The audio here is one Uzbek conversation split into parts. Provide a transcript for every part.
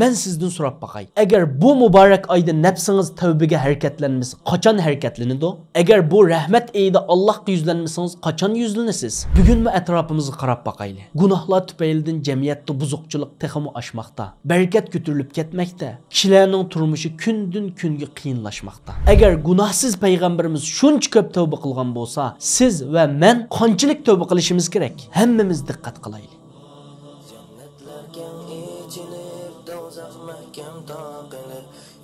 Men sizden so'rab baqay. Agar bu muborak oyda nafsingiz tavbaga harakatlanmasa, qachon harakatlanadi? Agar bu rahmat oyida Allohga yuzlanmasangiz, qachon yuzlanasiz? Bugunmi atrofimizga qarab baqayli. Gunohlar tufaylidan jamiyatda buzuqchilik texmi oshmoqda. Barakat ko'tarilib ketmoqda. Kishilarning turmushi kundan kunga qiyinlashmoqda. Agar gunohsiz payg'ambarimiz shuncha ko'p tavba qilgan bo'lsa, siz va men qanchalik tavba qilishimiz kerak? Hammamiz diqqat qilaylik.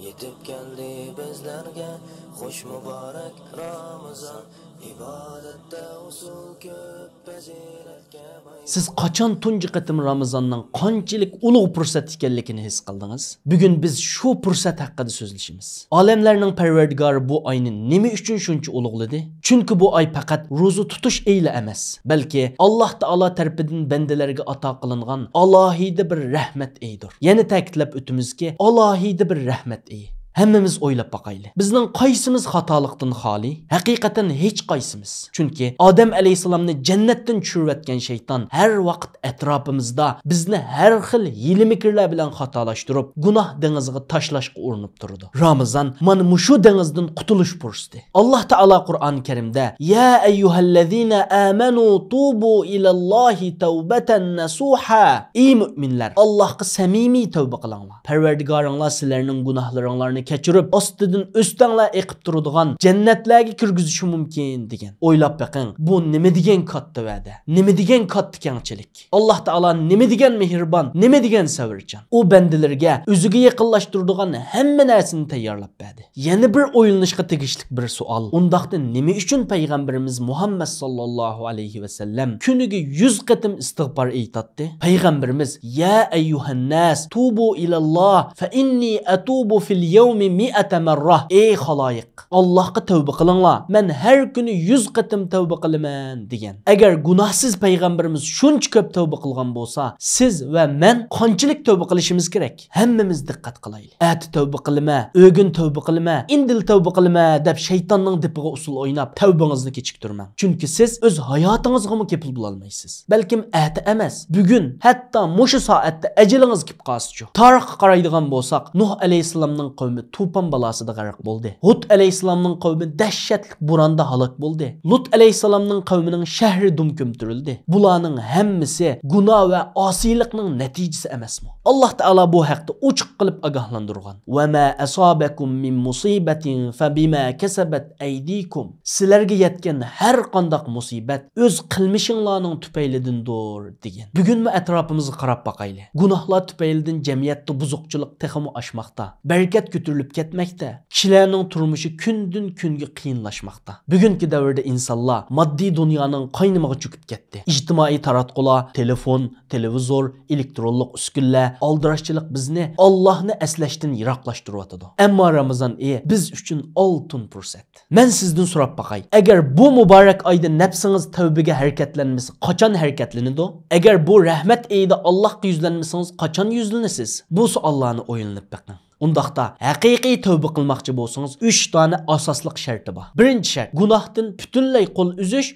Yetib keldi bizlarga xush muborak Ramazon ibodatda usul ko'p fazilatga boy. Siz qachon tunji qatim Ramazonning qanchalik ulug' fursat ekanligini his qildingiz? Bugun biz shu fursat haqida so'zlashimiz. Olamlarning Parvardigori bu oyni nima uchun shuncha ulug'ladi? Chunki bu oy faqat ro'za tutish eyli emas, balki Alloh taolo tarafidan bandalarga ato qilingan alohida bir rahmat eydir. Yana ta'kidlab o'tamizki, alohida bir rahmat ey. Hammamiz o'ylab baqayli. Bizning qaysimiz xatolikdan xoli? Haqiqatan hech qaysimiz. Chunki Odam alayhisalomni jannatdan tushirayotgan shayton har vaqt atrofimizda bizni har xil hiyla-mikrlar bilan xatolashtirib, gunoh dengiziga tashlashga urinib turdi. Ramazon mana mushu dengizdan qutulish fursati. Alloh taolo Qur'oni Karimda: "Ya ayyuhallazina amanu tubu ilallohi tawbatan nasuha." Ey mu'minlar, Allohga samimiy tavba qilinglar. Parvardigoringlar sizlarning gunohlaringlarni kechirib, ostidan o'stanglar eqib turadigan jannatlarga kirgizishi mumkin degan. O'ylab baqing, bu nima degan katta va'da? Nima degan katta kengchilik? Alloh taolo nima degan mehribon, nima degan sabrchan? U bandalarga o'ziga yaqinlashtiradigan hamma narsani tayyorlab berdi. Yana bir o'ylanishga tegishli bir savol. Undaqda nima uchun payg'ambarimiz Muhammad sallallohu alayhi va sallam kuniga 100 qatim istig'for aytadi? Payg'ambarimiz: "Ya ayyuhan nas tubu ilalloh fa inni atubu fil yawmi 100 marra." Ey xaloyiq, Allohga tavba qilinglar. Men har kuni 100 qatim tavba qilaman degan. Agar gunohsiz payg'ambarimiz shuncha ko'p tavba qilgan bo'lsa, siz va men qanchalik tavba qilishimiz kerak? Hammamiz diqqat qilaylik. Ati tavba qilma, o'gin tavba qilma, indil tavba qilma deb shaytonning dipiga usul o'ynab tavbangizni kechiktirmang. Chunki siz o'z hayotingizga mu kepil bo'la olmaysiz. Balkim ati emas, bugun, hatto mushu soatda ajalingiz kelib qolsa-chu. Tarixga qaraydigan bo'lsak, Nuh alayhisalomning qavmi Tufan balasida g'arq bo'ldi. Hud alayhisalomning qavmi dahshatli bo'ronda halok bo'ldi. Lut alayhisalomning qavmining shahri dum ko'mtirildi. Bularning hammasi gunoh va osiylikning natijasi emasmi? Alloh taolo bu haqda ochiq qilib ogohlantirgan. "Va ma asobakum min musibatin fa bima kasabat aydikum." Sizlarga yetgan har qanday musibat o'z qilmishinglarning tufaylidandir degan. Bugunmi atrofimizga qarab baqayli. Gunohlar tufaylidan jamiyatda buzuqchilik texmi oshmoqda. Barakat ko'tarilib ketmoqda. Kishilarning turmushi kundan kunga qiyinlashmoqda. Bugungi davrda insonlar moddiy dunyoning qaynimiga cho'kib ketdi. Ijtimoiy taratqular, telefon, televizor, elektronlik uskunlar, aldirashchilik bizni Allohni eslashdan yiroqlashtiryotdi. Ammo Ramazon oyi biz uchun oltin fursat. Men sizdan so'rab baqay. Agar bu muborak oyda nafsingiz tavbaga harakatlanmasa, qachon harakatlanadi? Agar bu rahmat oyida Allohga yuzlanmasangiz, qachon yuzlanasiz? Bu savollarni o'ylanib baqing. Undaqda haqiqiy tövbe qilmoqchi bo'lsangiz 3 tane asosliq sharti bor. Birinchi shart: gunohdan butunlay qo'l uzish,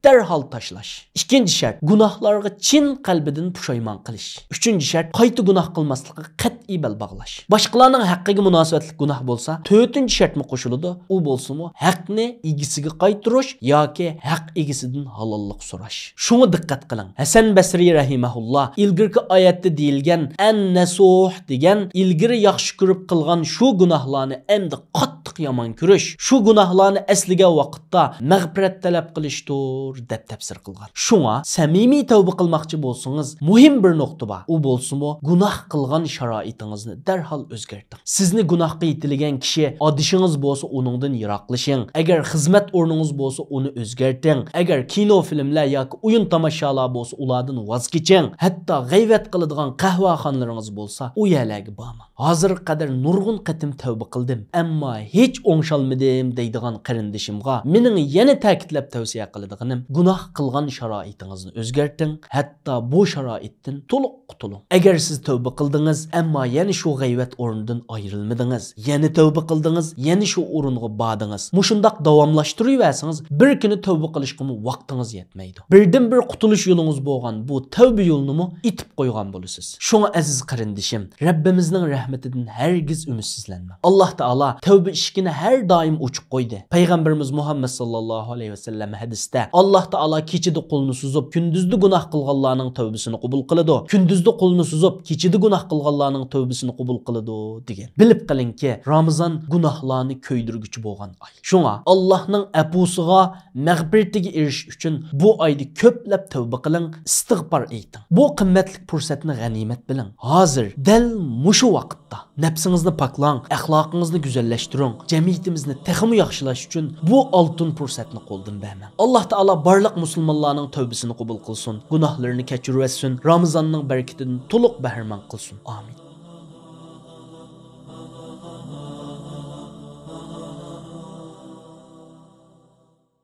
darhol tashlash. Ikkinchi shart: gunohlarga chin qalbidan pushaymon qilish. Uchinchi shart: qayta gunoh qilmaslikka qat'iy bel bog'lash. Boshqalarning haqqiga munosabatli gunoh bo'lsa, to'rtinchi shartmi qo'shiladi. U bo'lsa-mu haqni egisiga qaytirish yoki haq egisidan halollik so'rash. Shunga diqqat qiling. Hasan Basri rahimahulloh ilgirki oyatda deyilgan an-nasuh degan ilgiri yaxshi ko'rib qilgan shu gunohlarni endi qattiq yomon ko'rish, shu gunohlarni asliga vaqtda mag'firat talab qilishdir deb tafsir qilgan. Shunga samimiy tavba qilmoqchi bo'lsangiz, muhim bir nuqta bor. U bo'lsa-mu gunoh qilgan sharoitingizni darhol o'zgartiring. Sizni gunohga yetilgan kishi odishingiz bo'lsa, uningdan yiroqlashing. Agar xizmat o'rningiz bo'lsa, uni o'zgartiring. Agar kino, filmlar yoki o'yin tomoshalar bo'lsa, ulardan voz keching. Hatto g'ayvat qiladigan qahvaxonalaringiz bo'lsa, u yerlarga bormang. Hozir qadar nurg'un qatim tavba qildim, ammo hech hech o'ngshalmadim deydigan qarindishimga mening yana ta'kidlab tavsiya qiladiganim gunoh qilgan sharoitingizni o'zgarting, hatto bu sharoitdan to'liq qutuling. Agar siz tavba qildingiz, ammo yana shu g'ayvat o'rnidan ayrilmadingiz, yana tavba qildingiz, yana shu o'ringa bordingiz, mushundaq davomlashtiraversangiz, bir kuni tavba qilishga vaqtingiz yetmaydi. Birdan bir qutulish yo'lingiz bo'lgan bu tavba yo'lini itib qo'ygan bo'lasiz. Shunga aziz qarindishim, Rabbimizning rahmatidan hargiz umidsizlanma. Alloh taolo tavba eshigini har doim ochib qo'ydi. Payg'ambarimiz Muhammad sallallohu alayhi vasallam hadisda Alloh taolo kechida qo'lni suzib, kunduzda gunoh qilganlarning tavbasini qabul qiladi. Kunduzda qo'lni suzib, kechida gunoh qilganlarning tavbasini qabul qiladi degan. Bilib qilingki, Ramazon gunohlarni ko'ydirguchi bo'lgan oy. Shunga Allohning afusiga, mag'firatiga erishish uchun bu oyda ko'plab tavba qiling, istig'for ayting. Bu qimmatli fursatni g'animat biling. Hozir dal mushu vaqtda nafsingizni poklang, axloqingizni go'zallashtiring, jamiyatimizni texmi yaxshilash uchun bu oltin fursatni qo'ldan bermang. Alloh taolo barliq musulmonlarning tavbasini qabul qilsin, gunohlarini kechirsin, Ramazonning barakatidan to'liq bahramand qilsin. Amin.